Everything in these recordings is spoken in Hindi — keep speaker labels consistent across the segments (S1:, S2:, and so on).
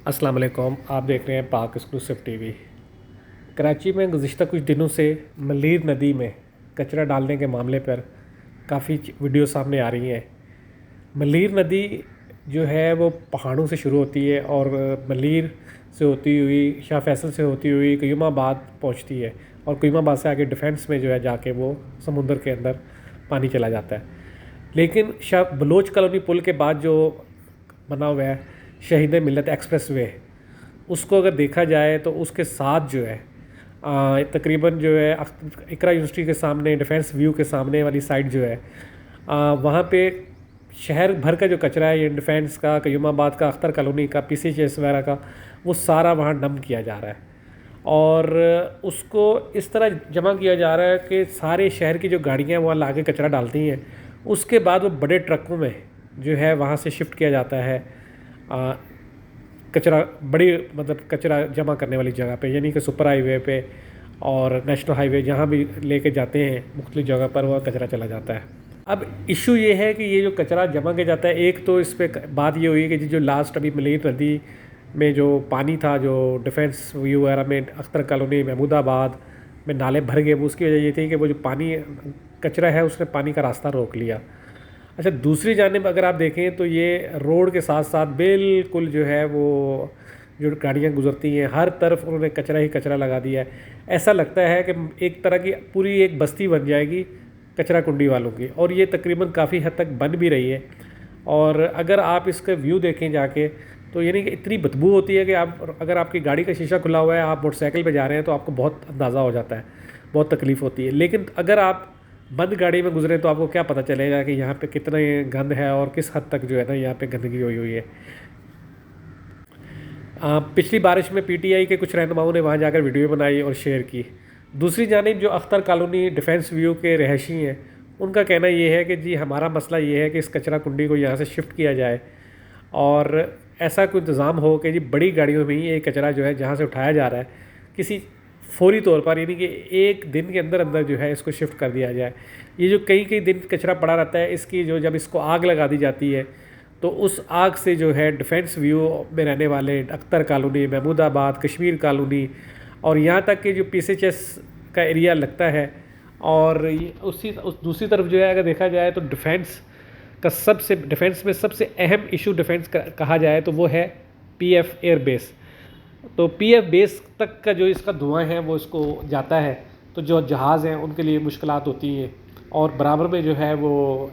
S1: अस्सलाम वालेकुम। आप देख रहे हैं पाक एक्सक्लूसिव टीवी। कराची में गुज़िश्ता कुछ दिनों से मलीर नदी में कचरा डालने के मामले पर काफ़ी वीडियो सामने आ रही हैं। मलीर नदी जो है वो पहाड़ों से शुरू होती है और मलीर से होती हुई शाह फैसल से होती हुई क्यूमाबाद पहुंचती है और क्यूमाबाद से आगे डिफेंस में जो है जाके वो समुंदर के अंदर पानी चला जाता है। लेकिन शाह बलोच कॉलोनी पुल के बाद जो बना हुआ है शहीद मिलत एक्सप्रेस वे, उसको अगर देखा जाए तो उसके साथ जो है तकरीबन जो है इकरा यूनिवर्सिटी के सामने डिफेंस व्यू के सामने वाली साइड जो है वहाँ पे शहर भर का जो कचरा है, ये डिफेंस का, क्यूमाबाद का, अख्तर कॉलोनी का, PCHS वगैरह का, वो सारा वहाँ डंप किया जा रहा है और उसको इस तरह जमा किया जा रहा है कि सारे शहर की जो गाड़ियाँ वहाँ ला के कचरा डालती हैं, उसके बाद वो बड़े ट्रकों में जो है वहाँ से शिफ्ट किया जाता है कचरा, बड़ी मतलब कचरा जमा करने वाली जगह पे, यानी कि सुपर हाईवे पे और नेशनल हाईवे जहाँ भी लेके जाते हैं मुख्तलिफ जगह पर वह कचरा चला जाता है। अब इशू ये है कि ये जो कचरा जमा किया जाता है, एक तो इस पर बात ये हुई कि जो लास्ट अभी मलीर नदी में जो पानी था, जो डिफेंस व्यू वगैरह में, अख्तर कॉलोनी, महमूदाबाद में नाले भर गए, वो उसकी वजह ये थी कि वो जो पानी कचरा है उसने पानी का रास्ता रोक लिया। अच्छा, दूसरी जानिब अगर आप देखें तो ये रोड के साथ साथ बिल्कुल जो है वो जो गाड़ियाँ गुजरती हैं हर तरफ उन्होंने कचरा ही कचरा लगा दिया है। ऐसा लगता है कि एक तरह की पूरी एक बस्ती बन जाएगी कचरा कुंडी वालों की, और ये तकरीबन काफ़ी हद तक बन भी रही है। और अगर आप इसका व्यू देखें जाके तो यानी कि इतनी बदबू होती है कि आप अगर आपकी गाड़ी का शीशा खुला हुआ है, आप मोटरसाइकिल पे जा रहे हैं तो आपको बहुत अंदाज़ा हो जाता है, बहुत तकलीफ़ होती है। लेकिन अगर आप बंद गाड़ी में गुजरे तो आपको क्या पता चलेगा कि यहाँ पे कितना ये गंद है और किस हद तक जो है ना यहाँ पे गंदगी हुई है। पिछली बारिश में PTI के कुछ रहनुमाओं ने वहाँ जाकर वीडियो बनाई और शेयर की। दूसरी जानिब जो अख्तर कॉलोनी डिफेंस व्यू के रहायशी हैं, उनका कहना ये है कि जी हमारा मसला ये है कि इस कचरा कुंडी को यहाँ से शिफ्ट किया जाए और ऐसा कोई इंतज़ाम हो कि जी बड़ी गाड़ियों में ही ये कचरा जो है जहाँ से उठाया जा रहा है किसी फौरी तौर पर, यानी कि एक दिन के अंदर अंदर जो है इसको शिफ्ट कर दिया जाए। ये जो कई कई दिन कचरा पड़ा रहता है, इसकी जो जब इसको आग लगा दी जाती है तो उस आग से जो है डिफेंस व्यू में रहने वाले अख्तर कॉलोनी, महमूदाबाद, कश्मीर कॉलोनी और यहाँ तक कि जो PCHS का एरिया लगता है, और उस दूसरी तरफ जो है अगर देखा जाए तो डिफेंस में सबसे अहम इशू डिफेंस का कहा जाए तो वो है PF एयर बेस। तो PF बेस तक का जो इसका धुआं है वो इसको जाता है, तो जो जहाज़ हैं उनके लिए मुश्किलात होती हैं, और बराबर में जो है वो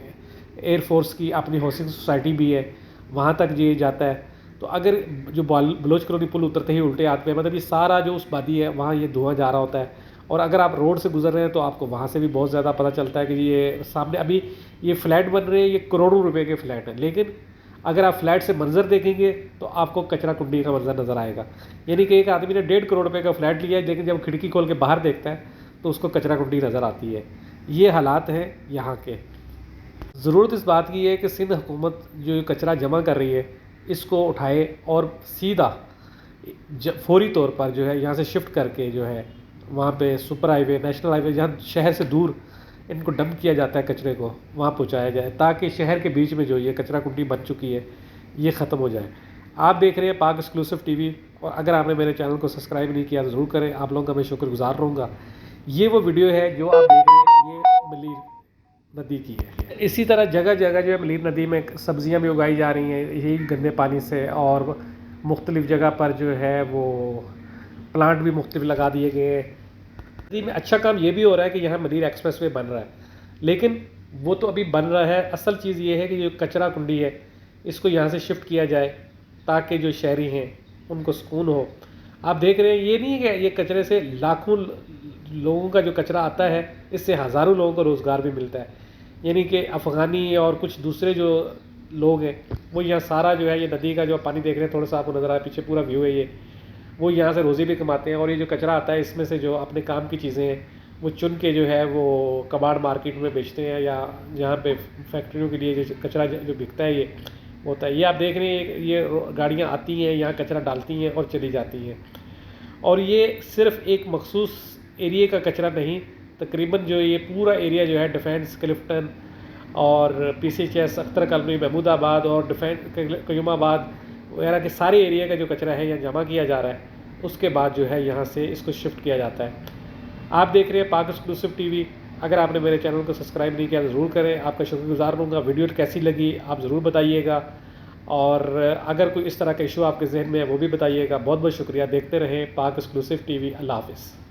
S1: एयरफोर्स की अपनी हाउसिंग सोसाइटी भी है, वहाँ तक ये जाता है। तो अगर जो बलोच कॉलोनी पुल उतरते ही उल्टे हाथ में, मतलब ये सारा जो उस वादी है वहाँ ये धुआं जा रहा होता है, और अगर आप रोड से गुजर रहे हैं तो आपको वहाँ से भी बहुत ज़्यादा पता चलता है कि ये सामने अभी ये फ्लैट बन रहे हैं, ये करोड़ों रुपए के फ्लैट हैं, लेकिन अगर आप फ्लैट से मंजर देखेंगे तो आपको कचरा कुंडी का मंजर नज़र आएगा। यानी कि एक आदमी ने 1.5 करोड़ रुपए का फ्लैट लिया है, लेकिन जब खिड़की खोल के बाहर देखता है तो उसको कचरा कुंडी नज़र आती है। ये हालात हैं यहाँ के। ज़रूरत इस बात की है कि सिंध हुकूमत जो कचरा जमा कर रही है इसको उठाए और सीधा फौरी तौर पर जो है यहाँ से शिफ्ट करके जो है वहाँ पे सुपर हाईवे, नेशनल हाईवे, जहाँ शहर से दूर इनको डंप किया जाता है कचरे को, वहाँ पहुँचाया जाए, ताकि शहर के बीच में जो ये कचरा कुंडी बन चुकी है ये ख़त्म हो जाए। आप देख रहे हैं पाक एक्सक्लूसिव टीवी, और अगर आपने मेरे चैनल को सब्सक्राइब नहीं किया तो ज़रूर करें। आप लोगों का मैं शुक्रगुजार रहूँगा। ये वो वीडियो है जो आप देख रहे हैं, ये मलीर नदी की है। इसी तरह जगह जगह जो है मलीर नदी में सब्ज़ियाँ भी उगाई जा रही हैं यही गंदे पानी से, और मुख्तलिफ़ जगह पर जो है वो प्लांट भी मुख्तलिफ लगा दिए गए हैं। नदी में अच्छा काम ये भी हो रहा है कि यहाँ मलीर एक्सप्रेस वे बन रहा है, लेकिन वो तो अभी बन रहा है। असल चीज़ ये है कि जो कचरा कुंडी है इसको यहाँ से शिफ्ट किया जाए ताकि जो शहरी हैं उनको सुकून हो। आप देख रहे हैं ये नहीं है कि ये कचरे से लाखों लोगों का जो कचरा आता है इससे हज़ारों लोगों को रोज़गार भी मिलता है। यानी कि अफ़गानी और कुछ दूसरे जो लोग हैं वो यहाँ सारा जो है ये नदी का जो पानी देख रहे हैं, थोड़ा सा आपको नज़र आया, पीछे पूरा व्यू है ये, वो यहाँ से रोज़ी भी कमाते हैं। और ये जो कचरा आता है इसमें से जो अपने काम की चीज़ें हैं वो चुन के जो है वो कबाड़ मार्केट में बेचते हैं, या जहाँ पे फैक्ट्रियों के लिए जो कचरा जो बिकता है ये होता है। ये आप देख रहे हैं ये गाड़ियाँ आती हैं यहाँ कचरा डालती हैं और चली जाती हैं, और ये सिर्फ एक मखसूस एरिए का कचरा नहीं, तकरीबन जो ये पूरा एरिया जो है डिफेंस, क्लिफ्टन और PCHS, अख्तर कॉलोनी, महमूदाबाद और डिफेंस क्यूमाबाद, वगैरह के सारे एरिया का जो कचरा है यहाँ जमा किया जा रहा है, उसके बाद जो है यहाँ से इसको शिफ्ट किया जाता है। आप देख रहे हैं पाक एक्सक्लूसिव टीवी। अगर आपने मेरे चैनल को सब्सक्राइब नहीं किया तो ज़रूर करें, आपका शुक्रगुजार रहूँगा। वीडियो कैसी लगी आप ज़रूर बताइएगा, और अगर कोई इस तरह का इशू आपके जहन में है वो भी बताइएगा। बहुत बहुत शुक्रिया। देखते रहें पाक एक्सक्लूसिव टीवी। अल्लाह हाफ़िज़।